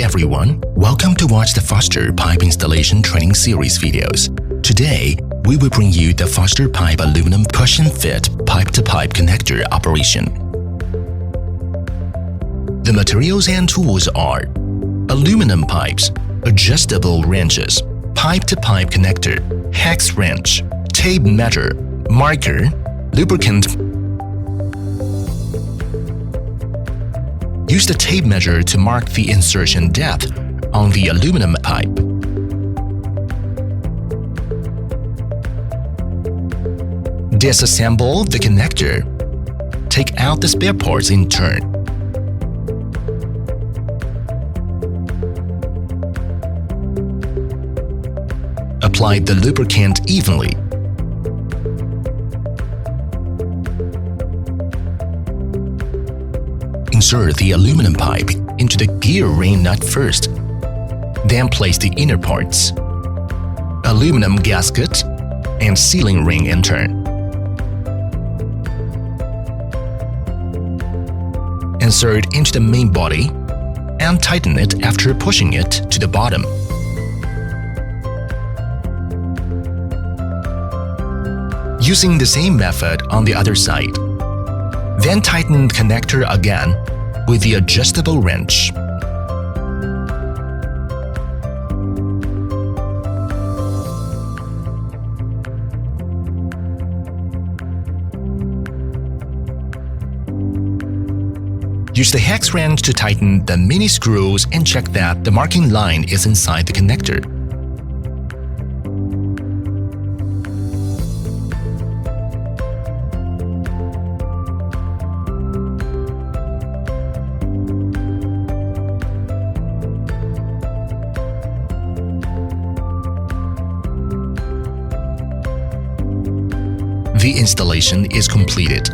everyone, welcome to watch the 3.FSTpipe installation training series videos. Today, we will bring you the 3.FSTpipe aluminum push-and-fit pipe-to-pipe connector operation. The materials and tools are aluminum pipes, adjustable wrenches, pipe-to-pipe connector, hex wrench, tape measure, marker, lubricant. Use the tape measure to mark the insertion depth on the aluminum pipe. Disassemble the connector. Take out the spare parts in turn. Apply the lubricant evenly. Insert the aluminum pipe into the gear ring nut first. Then place the inner parts, aluminum gasket, and sealing ring in turn. Insert into the main body and tighten it after pushing it to the bottom. Using the same method on the other side. Then tighten the connector again with the adjustable wrench. Use the hex wrench to tighten the mini screws and check that the marking line is inside the connector. The installation is completed.